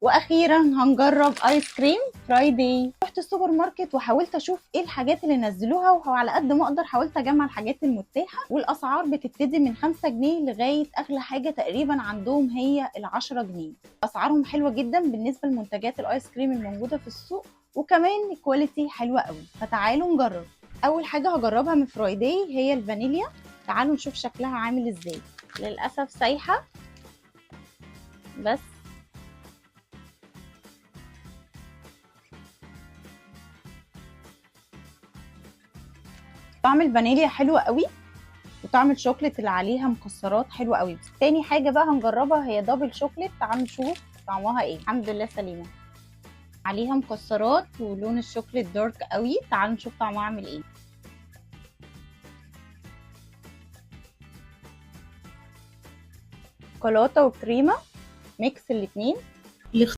واخيرا هنجرب ايس كريم فرايداي. رحت السوبر ماركت وحاولت اشوف ايه الحاجات اللي نزلوها، وعلى قد ما اقدر حاولت اجمع الحاجات المتاحه، والاسعار بتبتدي من 5 جنيه لغايه اغلى حاجه تقريبا عندهم هي ال10 جنيه. اسعارهم حلوه جدا بالنسبه لمنتجات الايس كريم الموجوده في السوق، وكمان الكواليتي حلوه قوي. فتعالوا نجرب. اول حاجه هجربها من فرايداي هي الفانيليا. تعالوا نشوف شكلها عامل ازاي. للاسف سايحه بس. طعم الفانيليا حلو قوي، وطعم الشوكليت اللي عليها مكسرات حلو قوي. تاني حاجه بقى هنجربها هي دبل شوكليت. تعالوا نشوف طعمها ايه. الحمد لله سليمه. عليها مكسرات ولون الشوكليت دارك قوي. تعالوا نشوف طعمها عامل ايه. شوكولاته وكريمه، ميكس الاتنين.